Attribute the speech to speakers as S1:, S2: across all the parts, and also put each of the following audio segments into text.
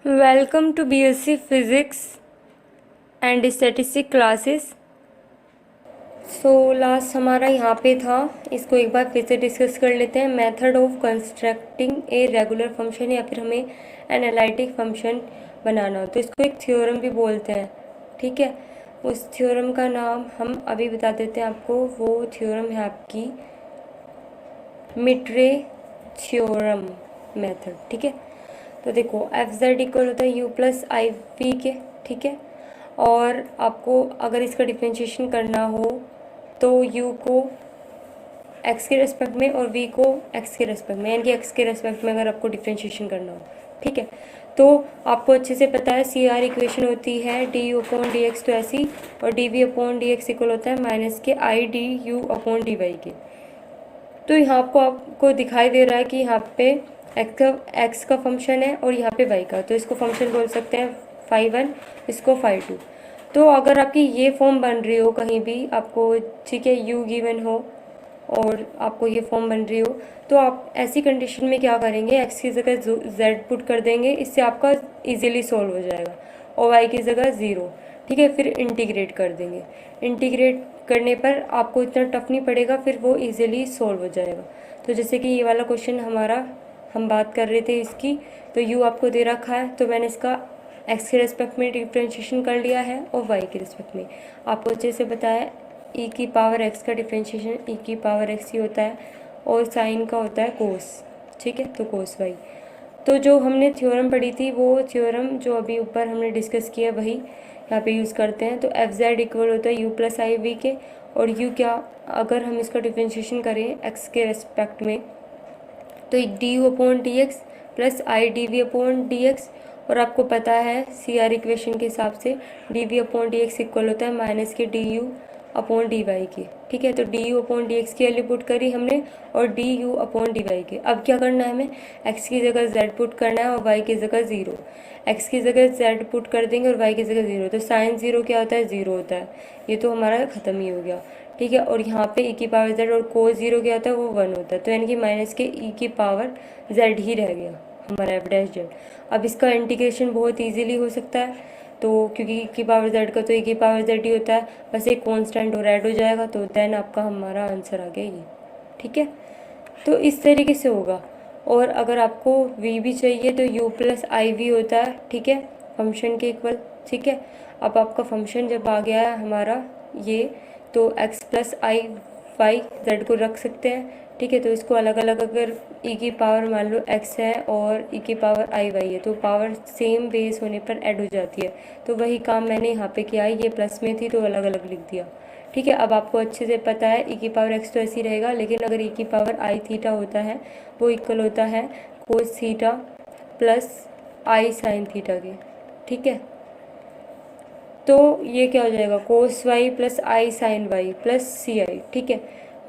S1: Welcome to BSc physics and statistic classes. Last हमारा यहाँ पे था, इसको एक बार फिर से डिस्कस कर लेते हैं। Method of constructing a regular function या फिर हमें एनालिटिक फंक्शन बनाना हो तो इसको एक थ्योरम भी बोलते हैं। ठीक है, उस थ्योरम का नाम हम अभी बता देते हैं आपको। वो थ्योरम है आपकी मिटरे थ्योरम मेथड। ठीक है, तो देखो एफ जेड इक्वल होता है यू प्लस आई वी के। ठीक है, और आपको अगर इसका डिफ्रेंशिएशन करना हो तो u को x के रेस्पेक्ट में और v को x के रेस्पेक्ट में, यानी कि x के रेस्पेक्ट में अगर आपको डिफ्रेंशिएशन करना हो। ठीक है, तो आपको अच्छे से पता है सी आर इक्वेशन होती है d you upon D x तो ऐसी, और D we upon D x equal होता है माइनस के i d you upon D Y के। तो यहाँ आपको दिखाई दे रहा है कि यहाँ पे एक्स का फंक्शन है और यहाँ पे वाई का, तो इसको फंक्शन बोल सकते हैं फाई वन, इसको फाई टू। तो अगर आपकी ये फॉर्म बन रही हो कहीं भी आपको, ठीक है, यू गिवन हो और आपको ये फॉर्म बन रही हो, तो आप ऐसी कंडीशन में क्या करेंगे, एक्स की जगह जेड पुट कर देंगे, इससे आपका इजीली सॉल्व हो जाएगा, और वाई की जगह ज़ीरो। ठीक है, फिर इंटीग्रेट कर देंगे। इंटीग्रेट करने पर आपको इतना टफ नहीं पड़ेगा, फिर वो इजीली सॉल्व हो जाएगा। तो जैसे कि ये वाला क्वेश्चन हमारा, हम बात कर रहे थे इसकी, तो यू आपको दे रखा है, तो मैंने इसका एक्स के रेस्पेक्ट में डिफ्रेंशिएशन कर लिया है और वाई के रेस्पेक्ट में। आपको अच्छे से पता है ई की पावर एक्स का डिफ्रेंशिएशन ई की पावर एक्स ही होता है, और साइन का होता है कोस। ठीक है, तो कोस वाई। तो जो हमने थ्योरम पढ़ी थी वो थ्योरम जो अभी ऊपर हमने डिस्कस किया वही यहाँ पे यूज़ करते हैं। तो एफ जेड इक्वल होता है यू प्लस आई वी के, और यू क्या, अगर हम इसका डिफ्रेंशिएशन करें एक्स के रेस्पेक्ट में तो d you upon D x plus i d we upon D x, और आपको पता है सी आर इक्वेशन के हिसाब से d we upon D x equal होता है माइनस के D you upon D Y के। ठीक है, तो d you upon D x की वैल्यू पुट करी हमने और d you upon D Y के। अब क्या करना है, हमें एक्स की जगह जेड पुट करना है और वाई की जगह ज़ीरो। एक्स की जगह जेड पुट कर देंगे और वाई की जगह ज़ीरो, तो साइन ज़ीरो क्या होता है, ज़ीरो होता है। ये तो हमारा ख़त्म ही हो गया। ठीक है, और यहाँ पे ई की पावर जेड और कोस ज़ीरो क्या होता है, वो वन होता है, तो यानी कि माइनस के ई की पावर जेड ही रह गया हमारा एफ डैश जेड। अब इसका इंटीग्रेशन बहुत ईजीली हो सकता है, तो क्योंकि ई की पावर जेड का तो ई की पावर जेड ही होता है, बस एक कांस्टेंट और ऐड हो जाएगा, तो देन आपका हमारा आंसर आ गया ये। ठीक है, तो इस तरीके से होगा। और अगर आपको v भी चाहिए तो u प्लस आई वी होता है, ठीक है, फंक्शन के इक्वल। ठीक है, अब आपका फंक्शन जब आ गया है हमारा ये, तो x प्लस आई वाई जेड को रख सकते हैं। ठीक है, तो इसको अलग अलग, अगर e की पावर मान लो x है और e की पावर आई वाई है, तो पावर सेम बेस होने पर ऐड हो जाती है, तो वही काम मैंने यहाँ पे किया है, ये प्लस में थी तो अलग अलग लिख दिया। ठीक है, अब आपको अच्छे से पता है ई की पावर एक्स तो ऐसे ही रहेगा, लेकिन अगर ई की पावर आई थीटा होता है वो इक्वल होता है कोस थीटा प्लस आई साइन थीटा के। ठीक है, तो ये क्या हो जाएगा, कोस वाई प्लस आई साइन वाई प्लस सी आई। ठीक है,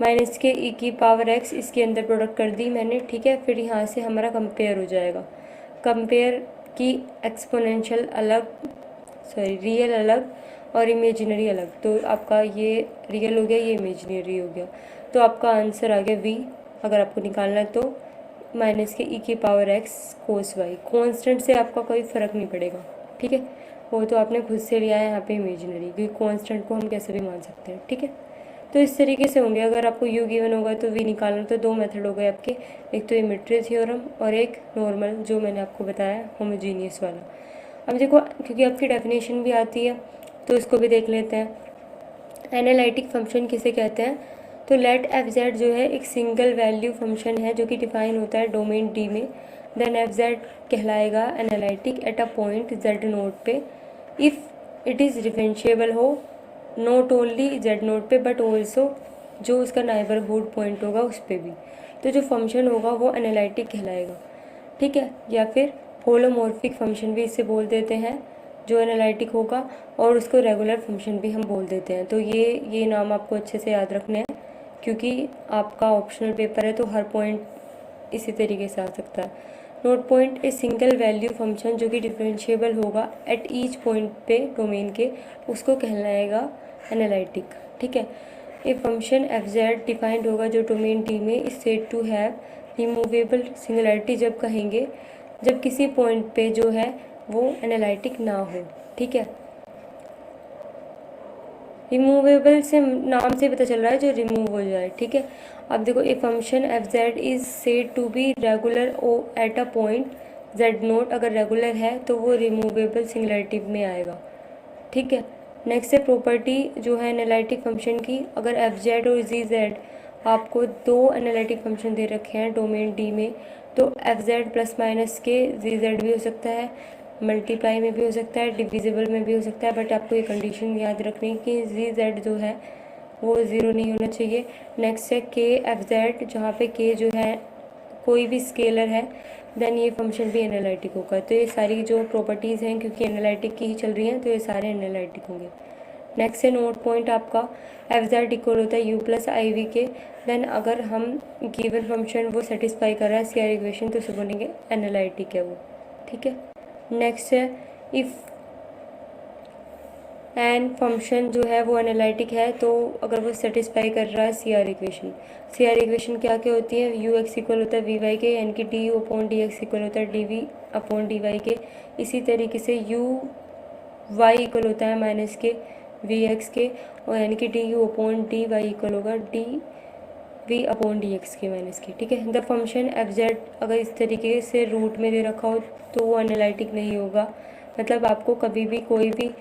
S1: माइनस के ई की पावर एक्स, इसके अंदर प्रोडक्ट कर दी मैंने। ठीक है, फिर यहाँ से हमारा कंपेयर हो जाएगा। कंपेयर की एक्सपोनेंशियल अलग, सॉरी रियल अलग और इमेजिनरी अलग, तो आपका ये रियल हो गया, ये इमेजिनरी हो गया, तो आपका आंसर आ गया वी। अगर आपको निकालना है तो माइनस के ई की power x cos y. Constant से आपका कोई फ़र्क नहीं पड़ेगा। ठीक है, वो तो आपने खुद से लिया है यहाँ पे इमेजिनरी, क्योंकि कॉन्स्टेंट को हम कैसे भी मान सकते हैं। ठीक है, तो इस तरीके से होंगे। अगर आपको यू गिवन होगा तो वी निकालना, तो दो मेथड हो गए आपके, एक तो ये मिट्रे थ्योरम और एक नॉर्मल जो मैंने आपको बताया होमोजीनियस वाला। अब देखो, क्योंकि आपकी डेफिनेशन भी आती है तो इसको भी देख लेते हैं। एनालिटिक फंक्शन किसे कहते हैं, तो लेट एफ जेड जो है एक सिंगल वैल्यू फंक्शन है जो कि डिफाइन होता है डोमेन डी में, देन एफ जेड कहलाएगा analytic eight a point z note पे इफ़ इट इज़ डिफरेंशिएबल हो नॉट ओनली जेड नोट पे बट ऑल्सो जो उसका नाइबरहुड पॉइंट होगा उस पर भी, तो जो फंक्शन होगा वो एनालिटिक कहलाएगा। ठीक है, या फिर होलोमॉर्फिक फंक्शन भी इसे बोल देते हैं जो एनालिटिक होगा, और उसको रेगुलर फंक्शन भी हम बोल देते हैं। तो ये नाम आपको अच्छे से याद रखने हैं, क्योंकि आपका ऑप्शनल पेपर है तो हर पॉइंट इसी तरीके से आ सकता है। Note point a single value function जो कि डिफरेंशिएबल होगा एट ईच पॉइंट पे डोमेन के, उसको कहलाएगा एनालिटिक। ठीक है, a function f z defined होगा जो डोमेन डी में is said to have removable singularity, जब कहेंगे जब किसी पॉइंट पे जो है वो एनालिटिक ना हो, ठीक है। रिमूवेबल से नाम से पता चल रहा है जो रिमूव हो जाए, ठीक है। अब देखो a function f z is said to be regular ओ at a point z naught, अगर रेगुलर है तो वो रिमूवेबल सिंगुलरिटी में आएगा, ठीक है। नेक्स्ट है प्रॉपर्टी जो है एनालिटिक फंक्शन की, अगर एफ जेड और जी जेड आपको दो एनालिटिक फंक्शन दे रखे हैं डोमेन डी में, तो एफ जेड प्लस माइनस के जी जेड भी हो सकता है, मल्टीप्लाई में भी हो सकता है, डिविजिबल में भी हो सकता है, बट आपको ये कंडीशन याद रखनी है कि जी जेड जो है वो ज़ीरो नहीं होना चाहिए। नेक्स्ट है के एफ जेड, जहाँ पे के जो है कोई भी स्केलर है, देन ये फंक्शन भी एनालिटिक होगा। तो ये सारी जो प्रॉपर्टीज़ हैं क्योंकि एनालिटिक की ही चल रही हैं तो ये सारे एनालिटिक होंगे। नेक्स्ट है नोट पॉइंट आपका एफ जेड इक्वल होता है यू प्लस आई वी के, देन अगर हम गिवन फंक्शन वो सेटिस्फाई कर रहा है सी आर इक्वेशन तो उसे बोलेंगे एनालिटिक है वो, ठीक है। नेक्स्ट है इफ़ एन फंक्शन जो है वो एनालिटिक है तो अगर वो सेटिस्फाई कर रहा है C R equation. C R equation क्या क्या होती है, यू एक्स इक्वल होता है वी वाई के, यानी कि D you upon D x equal होता है d we upon D Y के। इसी तरीके से यू वाई इक्वल होता है माइनस के वी एक्स के, और यानी कि D you upon D Y equal होगा D we upon D X के माइनस के, ठीक है। द फंक्शन एफ जेड अगर इस तरीके से रूट में दे रखा हो तो वो एनालिटिक नहीं होगा, मतलब आपको कभी भी कोई भी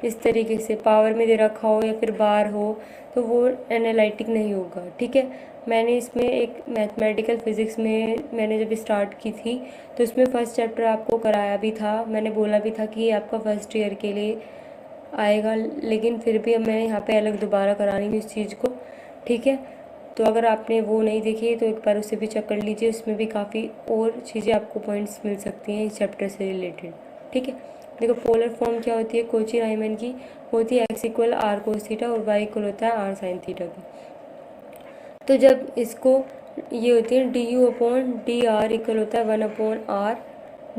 S1: इस तरीके से पावर में दे रखा हो या फिर बार हो तो वो एनालिटिक नहीं होगा, ठीक है। मैंने इसमें एक मैथमेटिकल फिज़िक्स में मैंने जब स्टार्ट की थी तो इसमें फ़र्स्ट चैप्टर आपको कराया भी था, मैंने बोला भी था कि ये आपका फर्स्ट ईयर के लिए आएगा, लेकिन फिर भी अब मैं यहाँ पे अलग दोबारा करानी हूँ इस चीज़ को, ठीक है। तो अगर आपने वो नहीं देखी तो एक बार उसे भी चेक कर लीजिए, उसमें भी काफ़ी और चीज़ें आपको पॉइंट्स मिल सकती हैं इस चैप्टर से रिलेटेड, ठीक है। देखो पोलर फॉर्म क्या होती है कोची राइमन की, होती है x equal r cos theta और वाई इक्वल होता है आर साइन थीटा की। तो जब इसको ये होती है d you upon D r equal होता है one upon r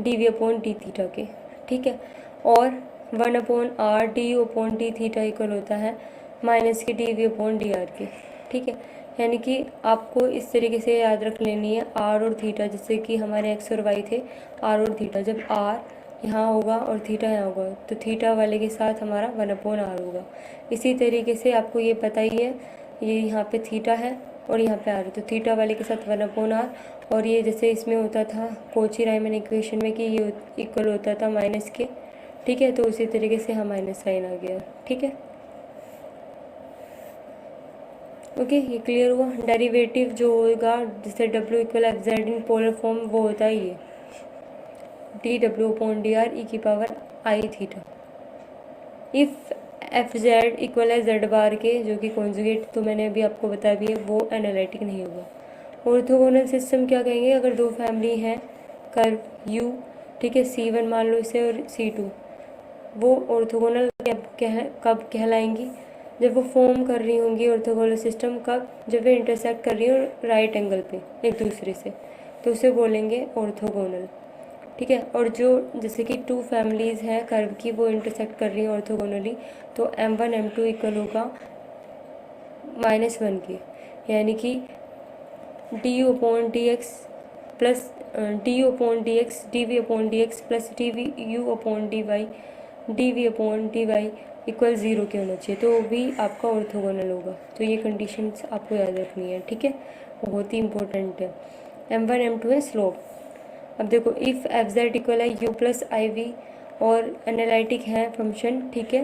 S1: d we upon d theta के, ठीक है। और one upon r d you upon d theta equal होता है माइनस के d we upon D r के, ठीक है। यानी कि आपको इस तरीके से याद रख लेनी है आर और थीटा, जैसे कि हमारे एक्स और वाई थे आर और थीटा, जब आर यहाँ होगा और थीटा यहाँ होगा तो थीटा वाले के साथ हमारा वन अपॉन आर होगा। इसी तरीके से आपको ये पता ही है, ये यहाँ पे थीटा है और यहाँ पे आर है तो थीटा वाले के साथ वन अपॉन आर, और ये जैसे इसमें होता था कोची राइमन इक्वेशन में कि ये इक्वल होता था माइनस के, ठीक है। तो उसी तरीके से हम माइनस साइन आ गया, ठीक है। ओके ये क्लियर हुआ। डेरिवेटिव जो होगा जिससे W equal F Z in polar form वो होता है ये D W upon D R E की power I theta. If F Z equal है जेड बार के जो कि कॉन्जुगेट तो मैंने अभी आपको बताया भी है वो एनालिटिक नहीं होगा। ऑर्थोगोनल सिस्टम क्या कहेंगे, अगर दो फैमिली हैं कर्व यू, ठीक है, सी वन मान लो इसे और सी टू, वो ऑर्थोगोनल कब कहलाएंगी, जब वो फॉर्म कर रही होंगी ऑर्थोगोनल सिस्टम, कब, जब वे इंटरसेक्ट कर रही हो राइट एंगल पे एक दूसरे से, तो उसे बोलेंगे ऑर्थोगोनल, ठीक है। और जो जैसे कि टू फैमिलीज़ हैं कर्व की वो इंटरसेक्ट कर रही हैं ऑर्थोगोनली, तो m1 m2 इक्वल होगा -1 के, यानी कि D you upon D x plus d you upon D x d we upon D x plus d v u upon D y d we upon D Y equal 0 के होना चाहिए, तो वो भी आपका ऑर्थोगोनल होगा। तो ये कंडीशंस आपको याद रखनी है, ठीक है, बहुत ही इंपॉर्टेंट है। m1 m2 है स्लोप। अब देखो इफ़ एफ जेड इक्वल है यू प्लस आई वी और एनालिटिक है फंक्शन, ठीक है,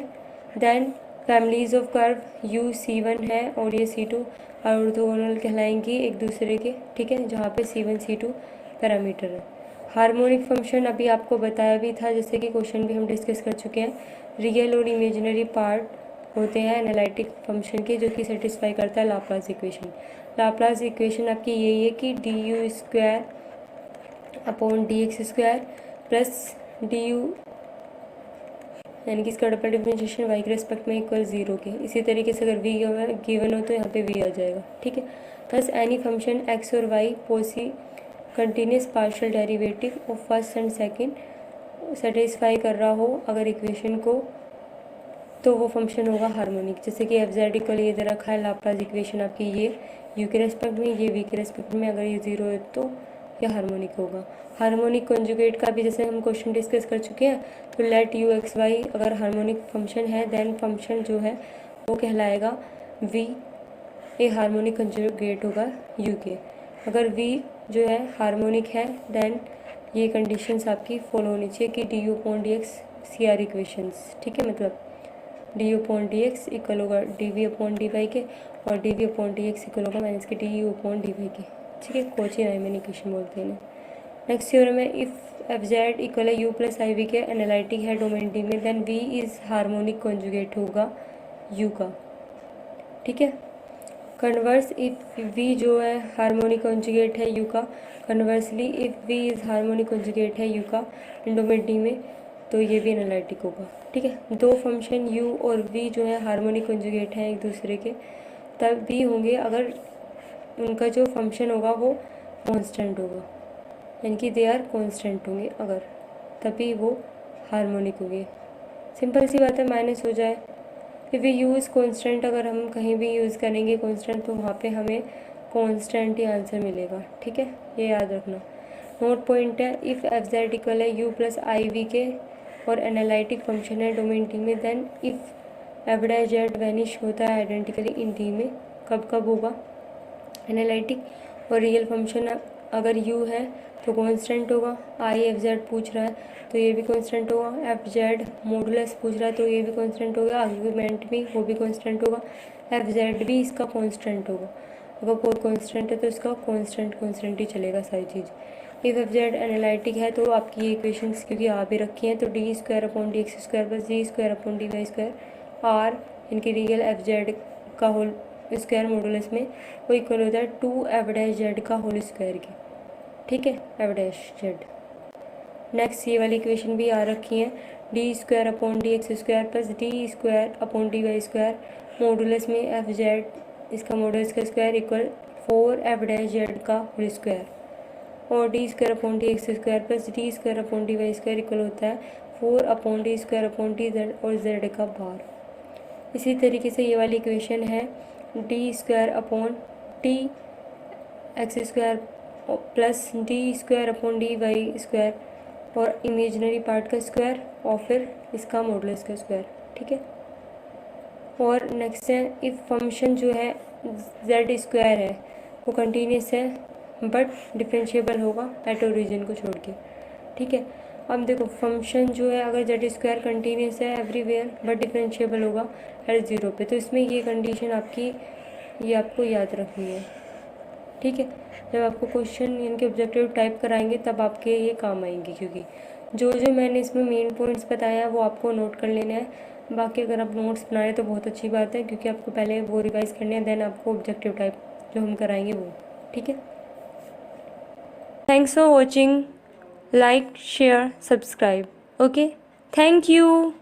S1: then families of curve u c one है और ये सी टू ऑर्थोगोनल कहलाएंगी एक दूसरे के, ठीक है, जहाँ पे सी वन सी टू पैरामीटर है। हार्मोनिक फंक्शन अभी आपको बताया भी था, जैसे कि क्वेश्चन भी हम डिस्कस कर चुके हैं, रियल और इमेजिनरी पार्ट होते हैं एनालिटिक फंक्शन के जो कि सेटिस्फाई करता है लाप्लास इक्वेशन। लाप्लास इक्वेशन आपकी यही है कि D you square upon D x square plus d you, यानी कि इसका डबल डिफरेंशिएशन वाई के रेस्पेक्ट में इक्वल 0 के। इसी तरीके से अगर वी गिवन हो तो यहाँ पे वी आ जाएगा, ठीक है। बस एनी फंक्शन एक्स और Y possess continuous partial derivative of first and second satisfy कर रहा हो अगर इक्वेशन को, तो वो फंक्शन होगा हार्मोनिक। जैसे कि एफ जेड इक्वल ये दे रखा है लाप्लास इक्वेशन आपकी ये यू के रेस्पेक्ट में, ये वी के रेस्पेक्ट में, अगर ये 0 है तो या हार्मोनिक होगा। हार्मोनिक कॉन्जुगेट का भी जैसे हम क्वेश्चन डिस्कस कर चुके हैं, तो लेट यू एक्स वाई अगर हार्मोनिक फंक्शन है देन फंक्शन जो है वो कहलाएगा वी ए हार्मोनिक कॉन्जुगेट होगा यू के। अगर वी जो है हार्मोनिक है देन ये कंडीशंस आपकी फॉलो होनी चाहिए कि D you upon D X C R equations, ठीक है। मतलब D you upon D x equal होगा D we upon D Y के और D we upon D x equal होगा माइनस के D you upon D Y के, ठीक है। कोची रायमन इक्वेशन बोलते हैं इन्हें। नेक्स्ट थ्योरम है इफ़ एफ जेड इक्वल है यू प्लस आई वी के एनालिटिक है डोमेन डी में then v is harmonic conjugate होगा यू का, ठीक है। कन्वर्स इफ वी जो है हार्मोनिक कॉन्जुगेट है यू का, conversely if v is harmonic conjugate है यू का डोमेन डी में, तो ये भी एनालिटिक होगा, ठीक है। दो फंक्शन u और v जो है हार्मोनिक कॉन्जुगेट हैं एक दूसरे के, तब भी होंगे अगर उनका जो फंक्शन होगा वो कांस्टेंट होगा, यानी कि दे आर कांस्टेंट होंगे अगर, तभी वो हार्मोनिक होंगे। सिंपल सी बात है, माइनस हो जाए इफ़ वी यूज़ कांस्टेंट, अगर हम कहीं भी यूज़ करेंगे कांस्टेंट तो वहाँ पे हमें कांस्टेंट ही आंसर मिलेगा, ठीक है, ये याद रखना। नोट पॉइंट है इफ़ एफ जेड इक्वल है यू प्लस आई वी के और एनालिटिक फंक्शन है डोमेन टी में then if f dash z vanish होता है आइडेंटिकली इन टी में, कब कब होगा एनालिटिक और रियल फंक्शन अगर u है तो कांस्टेंट होगा, आई एफ जेड पूछ रहा है तो ये भी कांस्टेंट होगा, एफ जेड मॉडुलस पूछ रहा है तो ये भी कांस्टेंट होगा, आर्गुमेंट भी वो भी कांस्टेंट होगा, एफ जेड भी इसका कांस्टेंट होगा। अगर कोई कांस्टेंट है तो इसका कांस्टेंट ही चलेगा सारी चीज़। इफ़ एफ जेड एनालिटिक है तो आपकी ये इक्वेशंस क्योंकि आ भी रखी हैं तो d square upon D x square plus d square upon D y square आर इनकी रियल एफ जेड का होल स्क्वायर मॉडुलस में वो इक्वल होता है 2 एफ डैश जेड का होल स्क्वायर की, ठीक है, एफ डैश जेड। नेक्स्ट ये वाली इक्वेशन भी आ रखी है d square upon D x square plus d square upon D y square modulus में एफ जेड इसका मॉडुलस का square equal 4 f dash z का होल स्क्वायर और d square upon D x square plus d square upon D y square equal होता है 4 upon d square upon d z और z का bar. इसी तरीके से ये वाली इक्वेशन है d square upon t x square plus d square upon D y square और इमेजिनरी पार्ट का स्क्वायर और फिर इसका मॉडुलस का स्क्वायर, ठीक है। और नेक्स्ट है इफ़ फंक्शन जो है जेड स्क्वायर है वो कंटिन्यूस है बट डिफरेंशिएबल होगा एट ओरिजिन को छोड़ के, ठीक है। अब देखो फंक्शन जो है अगर जेड स्क्वायर कंटिन्यूस है एवरीवेयर बट डिफरेंशिएबल होगा एट ज़ीरो पे, तो इसमें ये कंडीशन आपकी ये आपको याद रखनी है, ठीक है। जब आपको क्वेश्चन इनके ऑब्जेक्टिव टाइप कराएंगे तब आपके ये काम आएंगे, क्योंकि जो मैंने इसमें मेन पॉइंट्स बताया वो आपको नोट कर लेना है। बाकी अगर आप नोट्स बना रहे तो बहुत अच्छी बात है, क्योंकि आपको पहले वो रिवाइज करने हैं देन आपको ऑब्जेक्टिव टाइप जो हम कराएंगे वो, ठीक है। Thanks for watching, like share subscribe, okay, thank you.